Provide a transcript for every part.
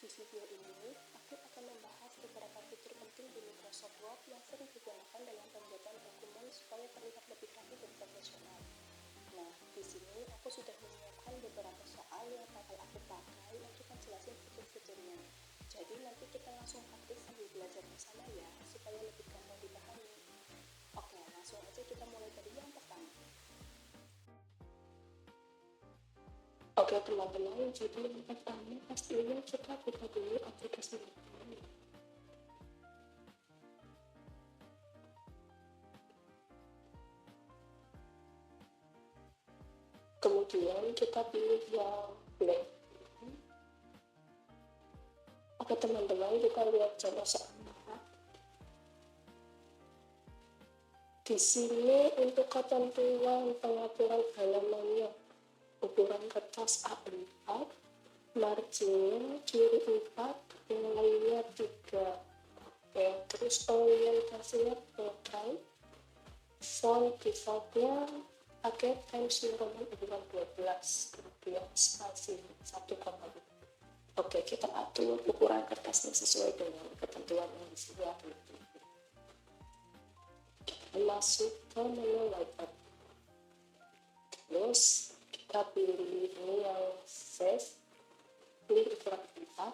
Di video ini, aku akan membahas beberapa fitur penting di Microsoft Word yang sering digunakan dalam pembuatan dokumen supaya terlihat lebih rapi dan profesional. Nah, di sini aku sudah menyiapkan beberapa soal yang bakal aku pakai untuk menjelaskan fitur-fiturnya. Jadi nanti kita langsung praktik sambil belajar bersama ya, supaya lebih gampang dipahami. Oke, langsung aja kita mulai dari yang pertama. Oke teman-teman, jadi yang pertama pastinya kita buka dulu aplikasi ini. Kemudian kita pilih yang blank. Oke teman-teman, kita lihat contoh soalnya. Di sini untuk ketentuan pengaturan halamannya, ukuran kertas A4, marginnya kiri 4, nilainya 3. Oke, terus orientasinya portrait, font defaultnya pakai Times New Roman ukuran 12, kemudian spasi 1,5. Oke, kita atur ukuran kertasnya sesuai dengan ketentuan yang disediakan. Kita masuk ke menu layout. Terus kita pilih ini yang save, pilih ukuran 4.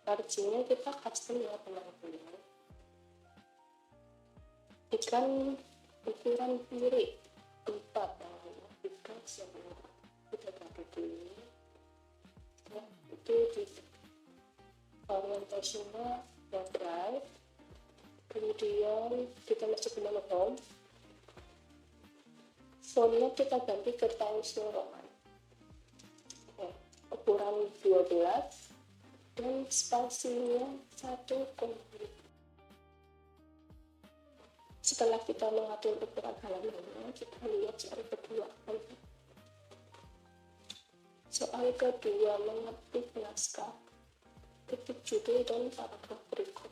Marginnya kita custom ya teman-teman. Ikan ukuran kiri 4 kita ganti dulu ya, itu di orientasinya right, kemudian kita masuk ke menu home, fontnya kita ganti ke Times New Roman, ukuran 12 dan spasinya 1,5. Setelah kita mengatur ukuran halamannya, kita lihat soal kedua. Soal kedua, mengetik naskah, ketik judul dan paragraf berikut.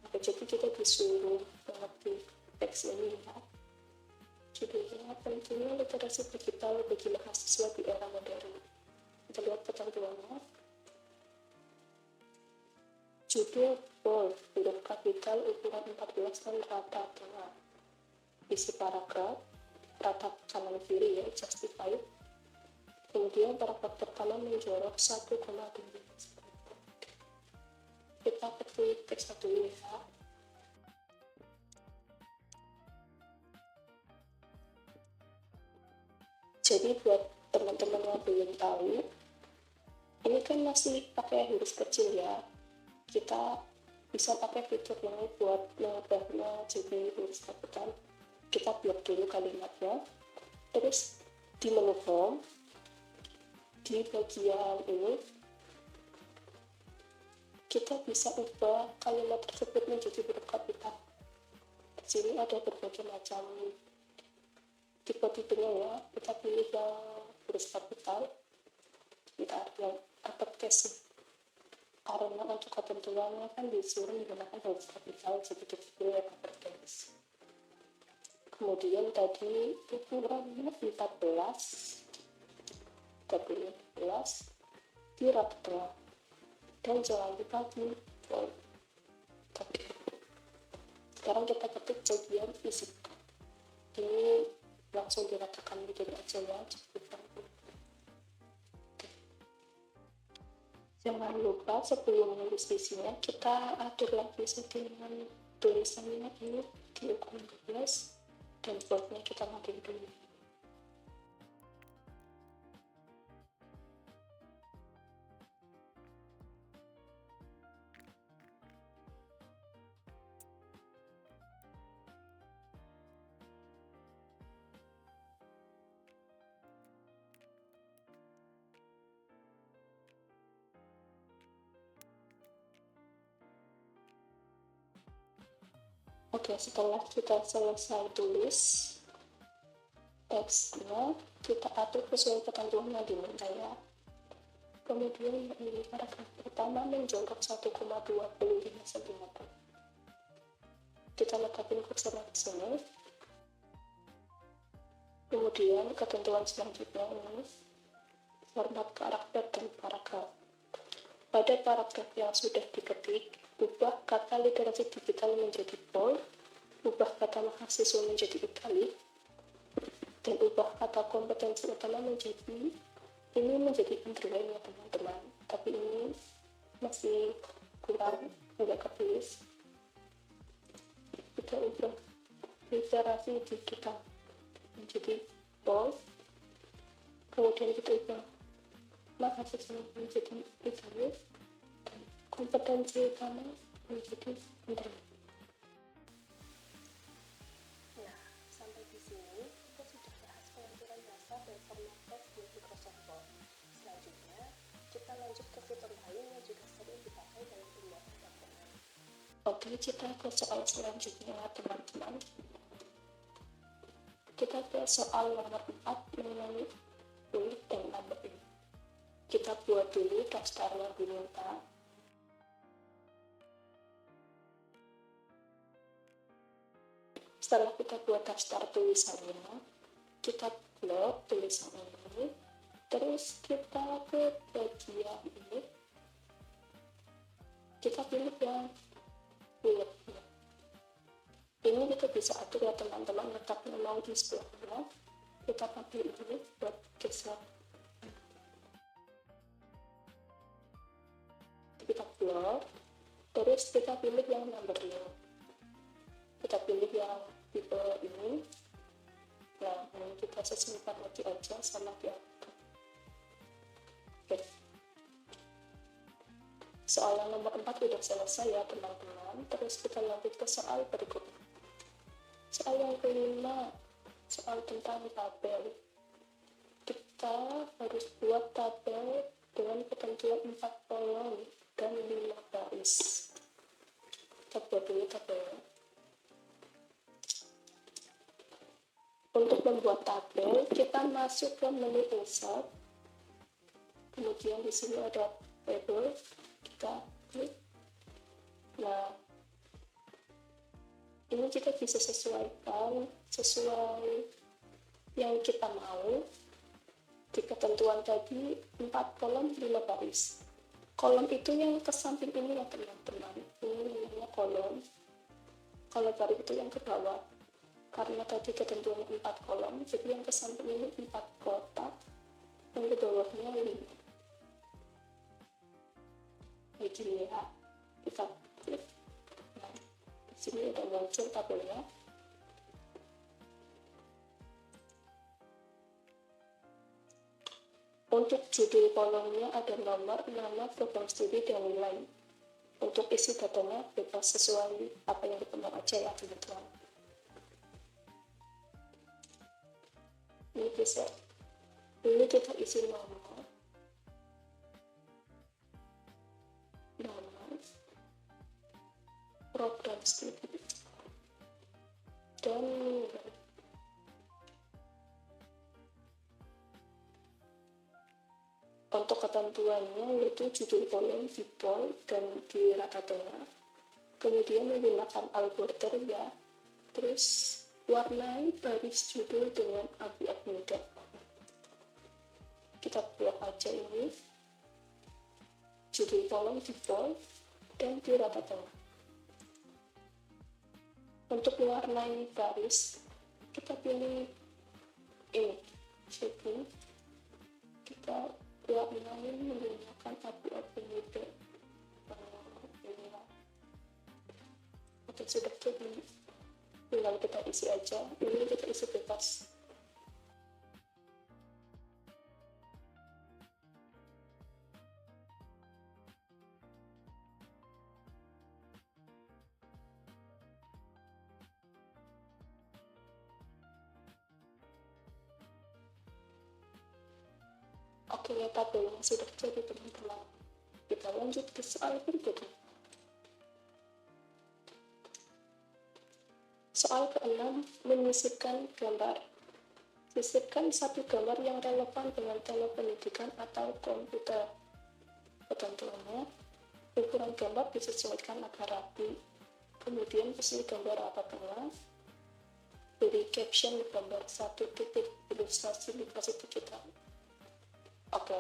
Nah, jadi kita disuruh mengetik teks ini ya. Judulnya pentingnya literasi digital bagi mahasiswa di era modern. Kita lihat ketentuannya. Judul bold, huruf kapital ukuran 14 dan rata tengah. Isi paragraf, rata kanan kiri ya, justified. Kemudian paragraf pertama menjorok 1,2. Kita ketik teks dulu ya. Jadi buat teman-teman yang belum tahu, ini kan masih pakai huruf kecil ya. Kita bisa pakai fitur ini buat mengubahnya jadi huruf kapital. Kita blok dulu kalimatnya. Terus di menu home, di bagian ini kita bisa ubah kalimat tersebut menjadi huruf kapital. Di sini ada berbagai macam tipe-tipenya ya. Kita pilih yang huruf kapital, kita yang uppercase, karena untuk ketentuannya kan disuruh menggunakan huruf kapital, jadi kita pilih yang uppercase. Kemudian tadi ukurannya 14 di rata tengah, dan jangan lupa di bold. Sekarang kita ketik bagian isi. Ini langsung diratakan begini aja ya. Jangan lupa sebelum menulis isinya kita atur lagi settingan tulisannya ini di ukuran 12 dan boldnya kita matiin dulu. Oke, setelah kita selesai tulis teksnya, kita atur sesuai ketentuan yang diminta ya. Kemudian ini paragraf pertama menjorok 1,25 cm. Kita letakkan kursornya di sini. Kemudian ketentuan selanjutnya ini format karakter dan paragraf. Pada pada paragraf yang sudah diketik, ubah kata literasi digital menjadi bold, ubah kata mahasiswa menjadi italic, dan ubah kata kompetensi utama menjadi underline ya teman-teman, tapi ini masih kurang, nggak ketulis. Kita ubah literasi digital menjadi bold, kemudian kita ubah mahasiswa menjadi italic, dan kompetensi utama menjadi underline. Nah, sampai di sini kita sudah bahas pengaturan bahasa dan format teks di Microsoft Word. Selanjutnya, kita lanjut ke fitur lain yang juga sering dipakai dalam pembuatan dokumen. Oke, kita ke soal selanjutnya, teman-teman. Kita ke soal nomor 4 mengenai unit dan numbering. Kita buat dulu daftar yang diminta. Setelah kita buat daftar tulisannya, kita blok tulisan ini, terus kita ke bagian ini, kita pilih yang bulat. Ini kita bisa atur ya teman-teman, letaknya mau di sebelah mana, kita pakai ini buat geser. Kita blok, terus kita pilih yang numbering. Kita pilih yang tipe ini. Nah, ini kita sesuaikan lagi aja sama dia. Oke. Soal yang nomor 4 sudah selesai ya teman-teman. Terus kita lanjut ke soal berikutnya. Soal yang kelima, soal tentang tabel. Kita harus buat tabel dengan ketentuan 4 kolom dan 5 baris. Kita buat dulu tabelnya. Untuk membuat tabel, kita masuk ke menu insert. Kemudian di sini ada table, kita klik. Nah, ini kita bisa sesuaikan sesuai yang kita mau. Di ketentuan tadi 4 kolom 5 baris. Kolom itu yang ke samping ini ya teman-teman. Ini namanya kolom. Kalau baris itu yang ke bawah. Karena tadi ketentuannya 4 kolom, jadi yang ke samping ini 4 kotak, yang ke bawahnya 5. Kayak gini ya. Kita klik. Nah, di sini udah muncul tabelnya. Untuk judul kolomnya ada nomor, nama, program studi, dan nilai. Untuk isi datanya bebas sesuai apa yang ditemukan aja ya teman-teman. Ini bisa. Ini kita isi nama, program studi, dan nilai. Untuk ketentuannya yaitu judul kolom di bold dan di rata tengah, kemudian menggunakan alborter ya, terus warnai baris judul dengan abu-abu muda. Kita buat aja ini judul kolom di bold dan di rata tengah. Untuk mewarnai baris, kita pilih ini shading, kita warnai menggunakan abu-abu muda. Oke, sudah jadi, tinggal kita isi aja. Ini kita isi bebas. Oke, tabelnya sudah jadi teman-teman. Kita lanjut ke soal berikutnya. Soal ke-6, menyisipkan gambar. Sisipkan satu gambar yang relevan dengan tema pendidikan atau komputer. Ketentuannya, ukuran gambar disesuaikan agar rapi. Kemudian isi gambar rata tengah. Beri caption gambar 1 titik ilustrasi literasi digital. Oke.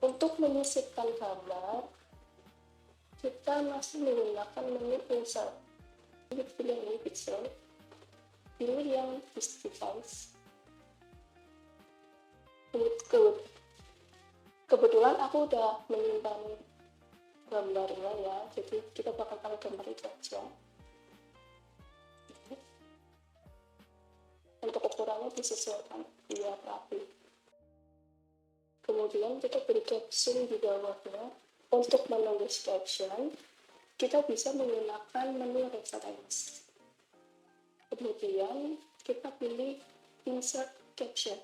Untuk menyisipkan gambar, kita masih menggunakan menu insert. Pilih ini pixel, pilih yang this device. Kebetulan aku udah menyimpan gambarnya ya, jadi kita bakal pakai gambar itu aja. Untuk ukurannya disesuaikan biar rapi. Kemudian kita beri caption di bawahnya. Untuk menulis caption, kita bisa menggunakan menu reference. Kemudian kita pilih insert caption.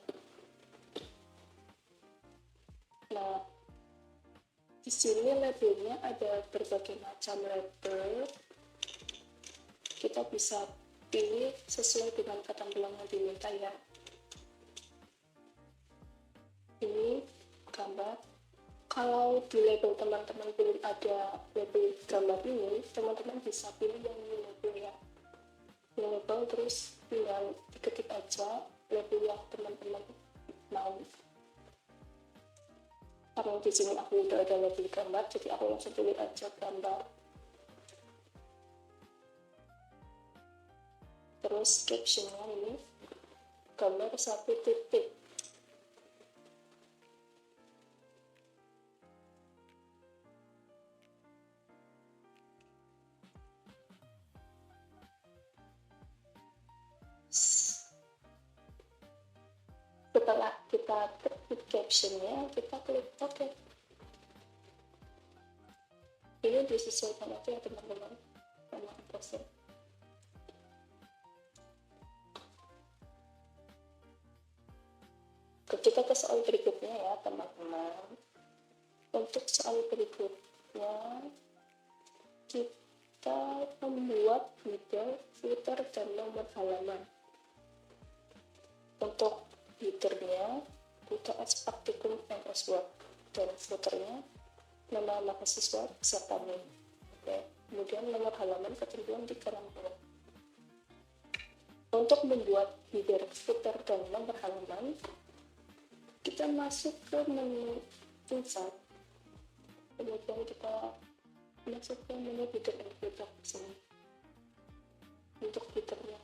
Nah, di sini labelnya ada berbagai macam label. Kita bisa pilih sesuai dengan ketampilan yang diminta ya. Ini gambar. Kalau di label teman-teman belum ada label gambar ini, teman-teman bisa pilih yang new label ya. New label terus tinggal diketik aja label yang teman-teman mau. Karena di sini aku udah ada label gambar, jadi aku langsung pilih aja gambar. Terus captionnya ini gambar 1 titik. Setelah kita ketik captionnya, kita klik OK. Ini disesuaikan aja ya teman-teman sama proses. Kita ke soal berikutnya ya teman-teman. Untuk soal berikutnya, kita membuat header, footer, dan nomor halaman. Untuk headernya, kita praktikum MS Word, dan footernya nama mahasiswa peserta NIM. Kemudian nomor halaman ketentuan di kolam blog. Untuk membuat header, footer, dan nomor halaman, kita masuk ke menu insert. Kemudian kita masuk ke menu header dan footer di sini. Untuk headernya,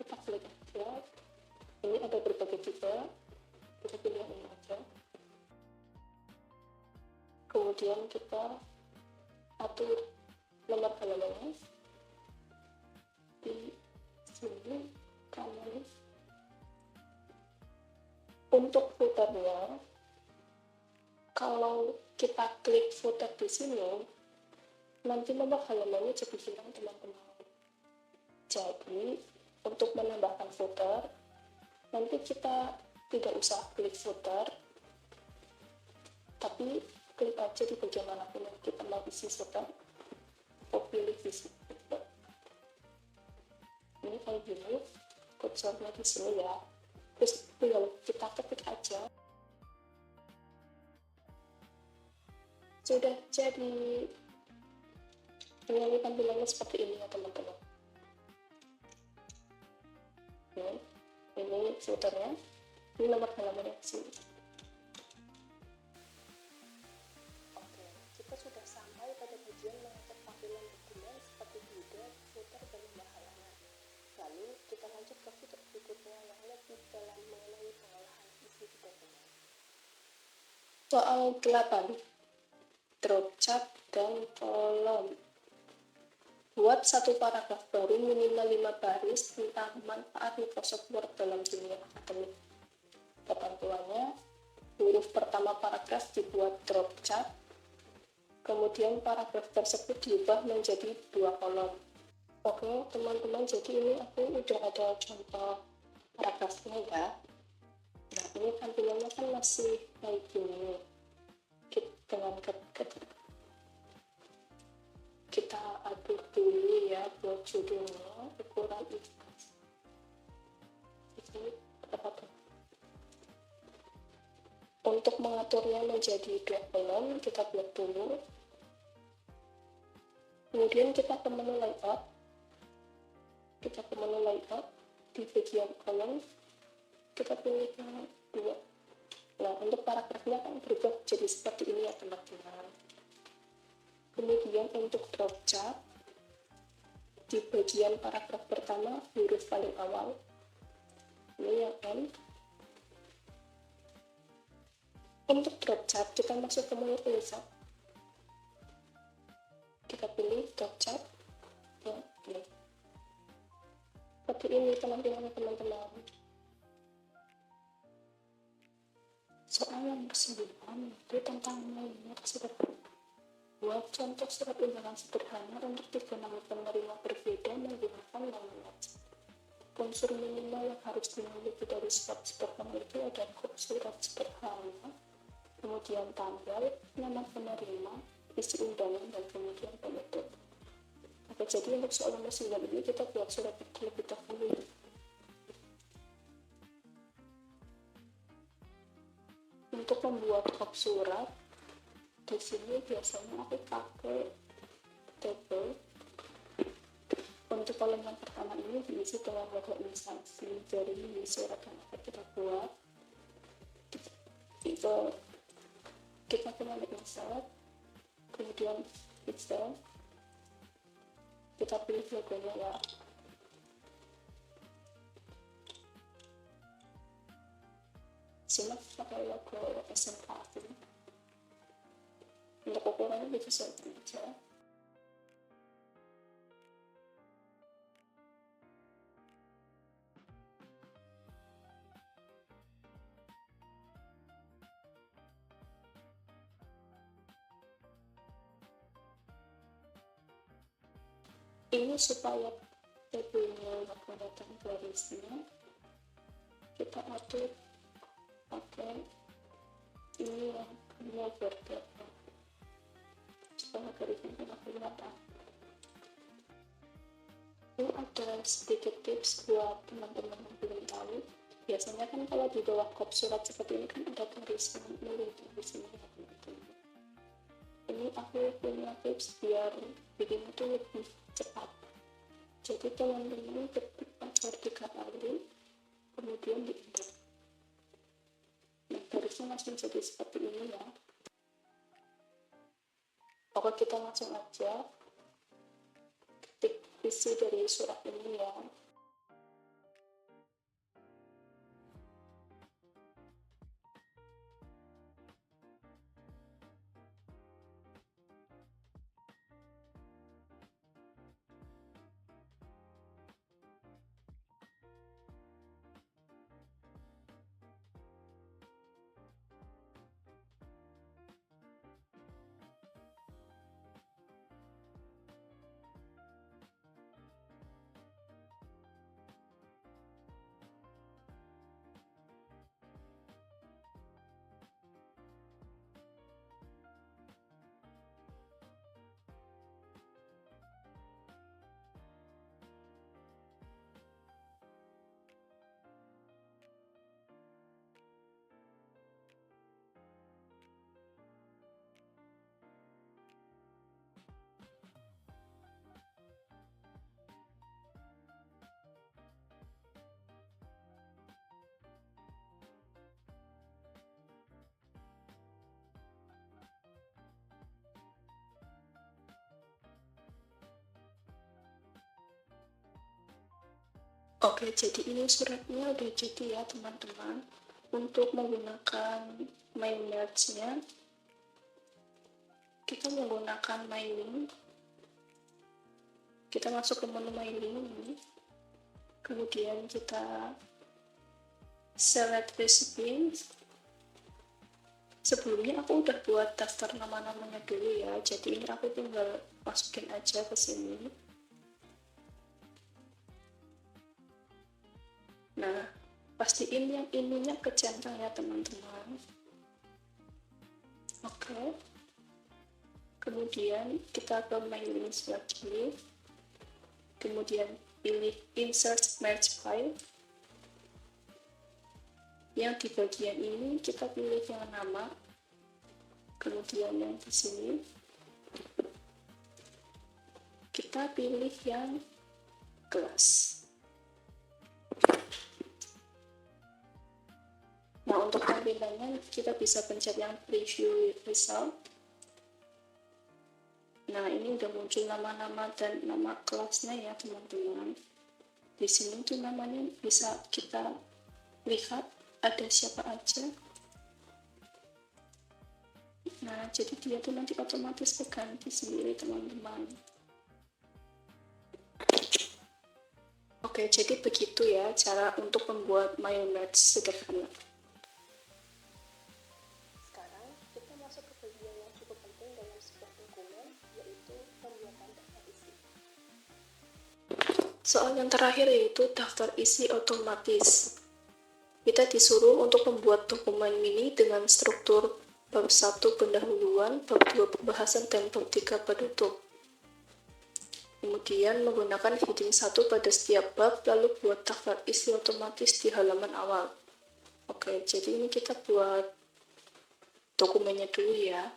kita klik aja. Ini ada berbagai tipe, kita pilih yang ini aja. Kemudian kita atur nomor halamannya di sini kanan. Untuk footernya, kalau kita klik footer di sini, nanti nomor halamannya jadi hilang teman-teman. Jadi untuk menambahkan footer, nanti kita tidak usah klik footer, tapi klik aja di bagian manapun yang kita mau isi footer, atau pilih isi footer. Ini kayak gini, kursornya di sini ya. Terus tinggal kita ketik aja. Sudah jadi. Ini tampilannya seperti ini ya teman-teman. Ini footernya, ini nomor halamannya di sini. Oke, kita sudah sampai pada bagian mengatur tampilan dokumen seperti header, footer, dan nomor halaman. Lalu kita lanjut ke fitur berikutnya yang lebih dalam mengenai pengolahan isi di dokumen. Soal 8, drop chart dan kolom. Buat satu paragraf baru minimal 5 baris tentang manfaat Microsoft Word dalam dunia akademik. Ketentuannya, huruf pertama paragraf dibuat drop chart, kemudian paragraf tersebut diubah menjadi 2 kolom. Oke teman-teman, jadi ini aku udah ada contoh paragrafnya ya. Nah ini tampilannya kan masih kayak gini. Dengan kita atur dulu ya buat judulnya, ukuran ini berapa tuh. Untuk mengaturnya menjadi 2 kolom, kita buat dulu. Kemudian kita ke menu layout. Kita ke menu layout, di bagian kolom kita pilih yang 2. suratnya akan berubah jadi seperti ini ya teman-teman. Kemudian untuk drop chart, di bagian paragraf pertama huruf paling awal ini yang N. Untuk drop chart kita masuk ke menu tulisan, kita pilih drop chart yang ini seperti ini teman-teman. Soal nomor 9 itu tentang minor sederhana. Buat contoh surat undangan sederhana untuk 3 nama penerima berbeda menggunakan nominal. Unsur minimal yang harus dimiliki dari surat sederhana itu ada kod surat sederhana, kemudian tanggal, nama penerima, isi undangan, dan kemudian penutup. Oke, jadi untuk soal nomor 9 ini kita buat surat terlebih dahulu. Untuk membuat kop surat, di sini biasanya aku pakai table. Untuk kolom yang pertama ini diisi dengan logo instansi dari surat yang akan kita buat. Kita pilih insert, kemudian pixel, kita pilih logonya ya. Sini pakai logo SMK ini. Untuk ukurannya disesuaikan aja. Ini supaya tabelnya nggak kelihatan garisnya, kita atur pakai ini yang punya border supaya garisnya nggak kelihatan. Ini ada sedikit tips buat teman-teman yang belum tahu. Biasanya kan kalau di bawah kop surat seperti ini kan ada garis yang miring di sini ya teman-teman. Ini aku punya tips biar bikin itu lebih cepat. Jadi teman-teman ketik password 3 kali, kemudian di enter. Nah, garisnya langsung jadi seperti ini ya. Oke, kita langsung aja ketik isi dari surat ini ya. Oke, jadi ini suratnya udah jadi ya teman-teman. Untuk menggunakan my merge-nya, kita menggunakan my link. Kita masuk ke menu my link ini. Kemudian kita select recipient. Sebelumnya aku udah buat daftar nama-namanya dulu ya. Jadi ini aku tinggal masukin aja ke sini. Nah, pastiin yang ininya kecentang ya teman-teman. Oke. Kemudian kita ke my links lagi. Kemudian pilih insert merge file. Yang di bagian ini kita pilih yang nama. Kemudian yang di sini kita pilih yang kelas. Nah, untuk tampilannya kita bisa pencet yang preview result. Nah, ini udah muncul nama-nama dan nama kelasnya ya teman-teman. Di sini tuh namanya bisa kita lihat ada siapa aja. Nah, jadi dia tuh nanti otomatis berganti sendiri teman-teman. Oke, jadi begitu ya cara untuk membuat MyMatch sederhana. Sekarang kita masuk ke bagian yang cukup penting dalam sebuah dokumen, yaitu pembuatan daftar isi. Soal yang terakhir yaitu daftar isi otomatis. Kita disuruh untuk membuat dokumen mini dengan struktur bab 1 pendahuluan, bab 2 pembahasan, dan bab 3 penutup. Kemudian menggunakan heading 1 pada setiap bab, lalu buat daftar isi otomatis di halaman awal. Oke, jadi ini kita buat dokumennya dulu ya.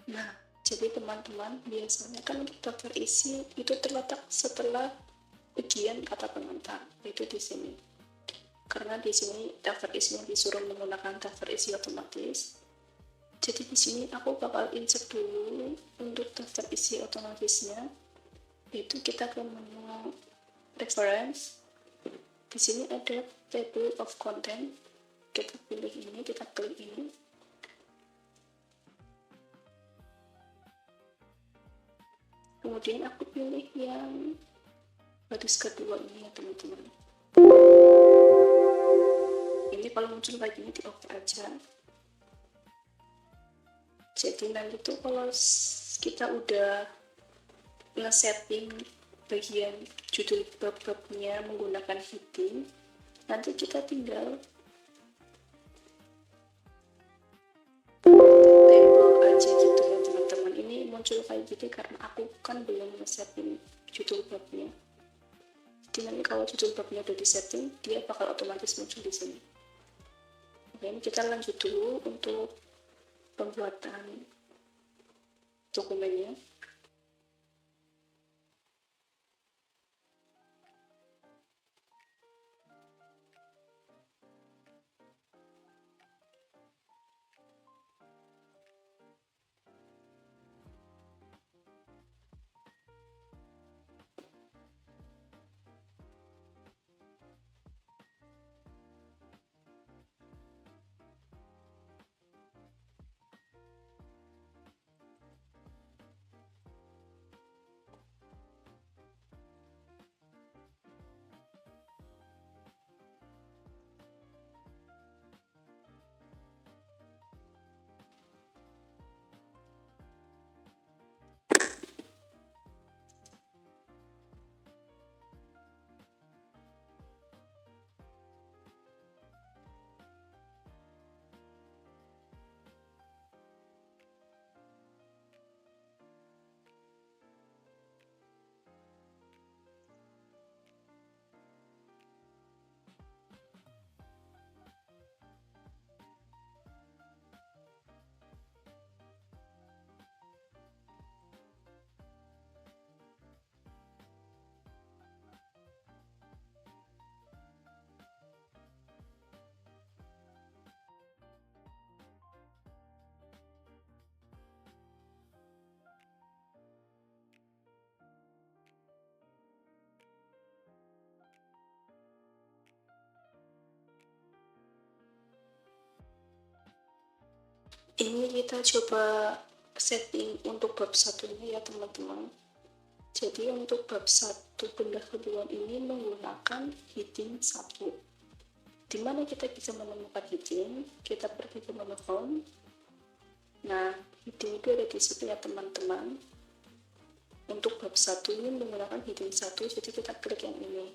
Nah, jadi teman-teman, biasanya kan untuk daftar isi itu terletak setelah bagian kata pengantar, yaitu di sini. Karena di sini daftar isinya disuruh menggunakan daftar isi otomatis. Jadi di sini aku bakal insert dulu untuk daftar isi otomatisnya, yaitu kita ke menu reference. Di sini ada table of content. Kita pilih ini, kita klik ini. Kemudian aku pilih yang baris kedua ini ya teman-teman. Ini kalau muncul kayak gini di off aja. Jadi nanti tuh kalau kita udah nge-setting bagian judul bab-babnya menggunakan heading, nanti kita tinggal table aja gitu ya teman-teman. Ini muncul kayak gini karena aku kan belum nge-setting judul babnya. Jadi nanti kalau judul babnya udah di-setting, dia bakal otomatis muncul di sini. Oke, ini kita lanjut dulu untuk pembuatan dokumennya. Ini kita coba setting untuk bab satunya ya teman-teman. Jadi untuk bab 1 pendahuluan ini menggunakan heading 1. Dimana kita bisa menemukan heading, kita pergi ke menu home. Nah, heading itu ada di situ ya teman-teman. Untuk bab 1 ini menggunakan heading 1, jadi kita klik yang ini.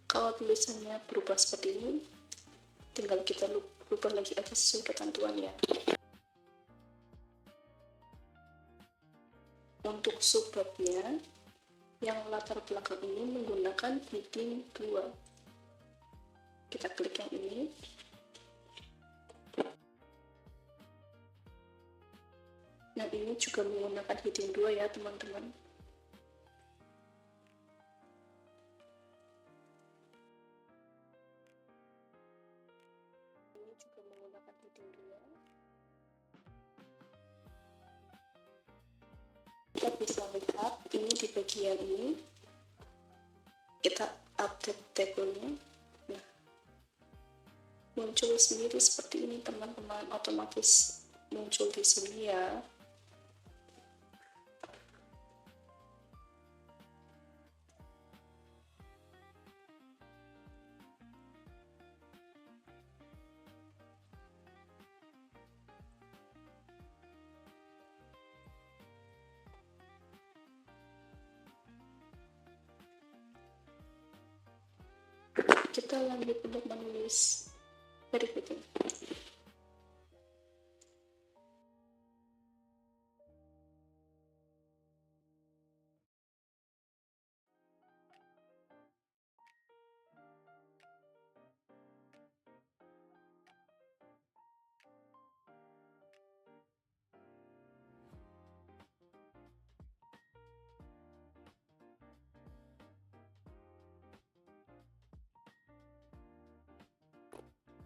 Kalau tulisannya berubah seperti ini, tinggal kita ubah lagi aja sesuai ketentuan ya. Untuk subbabnya, yang latar belakang ini menggunakan heading 2. Kita klik yang ini. Nah, ini juga menggunakan heading 2 ya teman-teman. Ini juga menggunakan heading 2. Kita bisa lihat ini di bagian ini. Kita update tabelnya. Nah, muncul sendiri seperti ini teman-teman, otomatis muncul di sini ya. Kita lanjut untuk menulis berikutnya.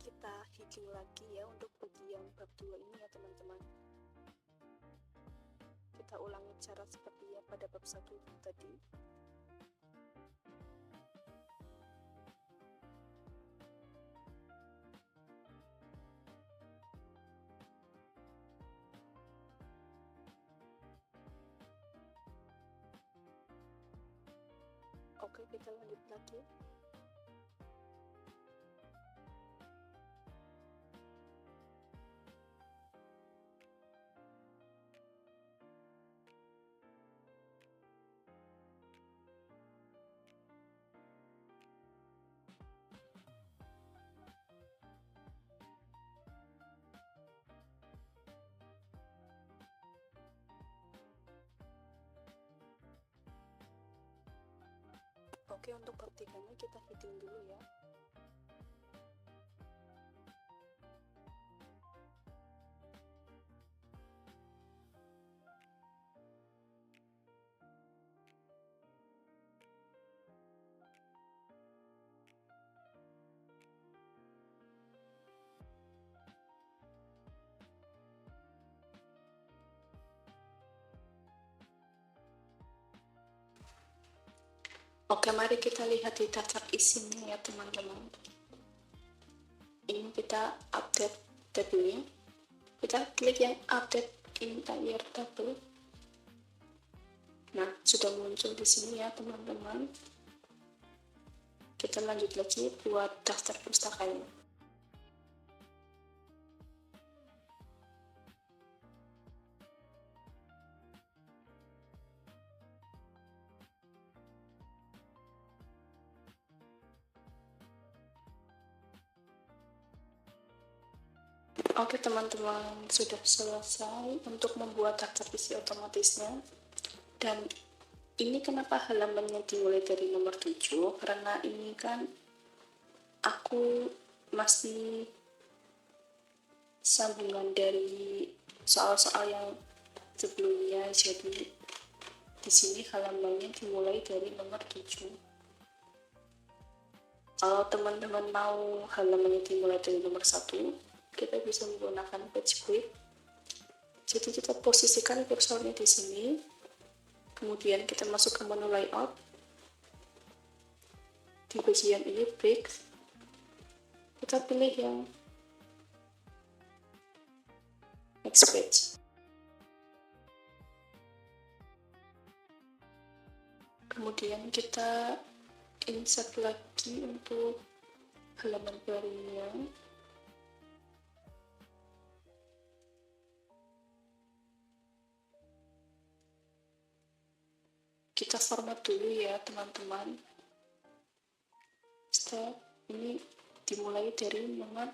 Kita heading lagi ya untuk bagian bab 2 ini ya teman-teman. Kita ulangi cara seperti yang pada bab 1 tadi. Oke, kita lanjut lagi. Oke, untuk bab 3-nya kita heading dulu ya. Oke, mari kita lihat di daftar isinya ya teman-teman. Ini kita update tabelnya. Kita klik yang update entire table. Nah, sudah muncul di sini ya teman-teman. Kita lanjut lagi buat daftar pustakanya. Oke teman-teman, sudah selesai untuk membuat daftar isi otomatisnya. Dan ini kenapa halamannya dimulai dari nomor 7? Karena ini kan aku masih sambungan dari soal-soal yang sebelumnya, jadi di sini halamannya dimulai dari nomor 7. Kalau teman-teman mau halamannya dimulai dari nomor 1, kita bisa menggunakan page break. Jadi kita posisikan kursornya di sini, kemudian kita masuk ke menu layout. Di bagian ini break, kita pilih yang next page. Kemudian kita insert lagi untuk halaman barunya. Kita format dulu ya teman-teman. Step ini dimulai dari nomor,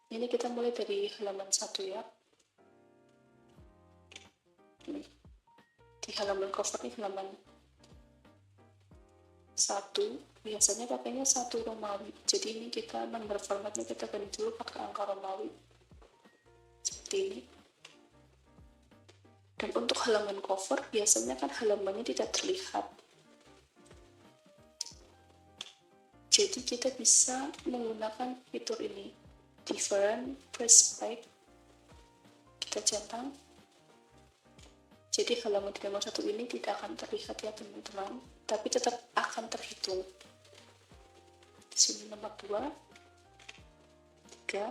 ini kita mulai dari halaman 1 ya. Ini di halaman cover ini halaman 1, biasanya pakainya 1 Romawi. Jadi ini kita nomor formatnya kita ganti dulu pakai angka Romawi seperti ini. Dan untuk halaman cover biasanya kan halamannya tidak terlihat, jadi kita bisa menggunakan fitur ini, different perspective. Kita centang, jadi halaman di nomor 1 ini tidak akan terlihat ya teman-teman, tapi tetap akan terhitung. Di sini nomor 2, 3.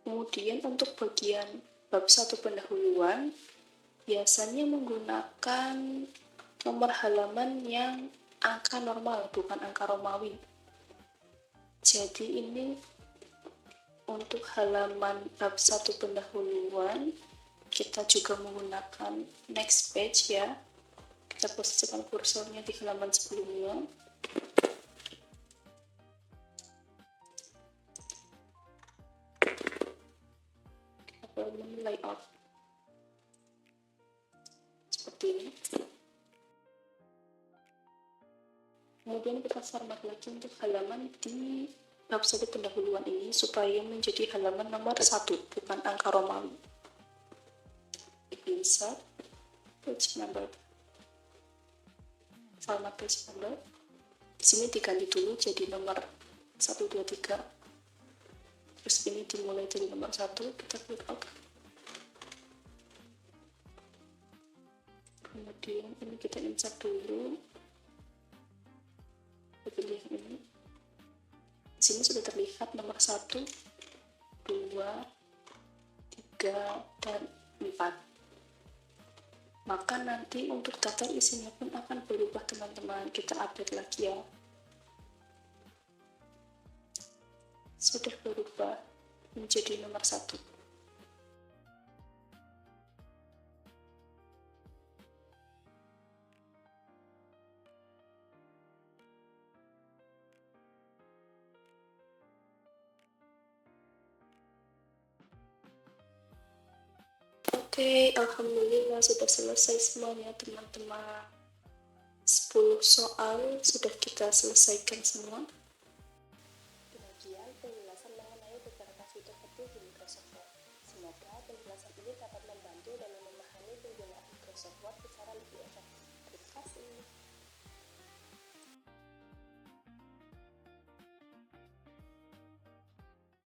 Kemudian untuk bagian bab 1 pendahuluan biasanya menggunakan nomor halaman yang angka normal, bukan angka Romawi. Jadi ini untuk halaman bab 1 pendahuluan kita juga menggunakan next page ya. Kita posisikan kursornya di halaman sebelumnya. Kita pilih layout seperti ini. Kemudian kita format lagi untuk halaman di bab 1 pendahuluan ini supaya menjadi halaman nomor 1, bukan angka Romawi. Insert page number, format page number. Di sini diganti dulu jadi nomor 1, 2, 3. Terus ini dimulai dari nomor 1, kita klik OK. Kemudian ini kita insert dulu. Pilih ini. Di sini sudah terlihat nomor 1, 2, 3, dan 4. Maka nanti untuk daftar isinya pun akan berubah teman-teman. Kita update lagi ya. Sudah berubah menjadi nomor 1. Oke, alhamdulillah sudah selesai semuanya teman-teman. 10 soal sudah kita selesaikan semua.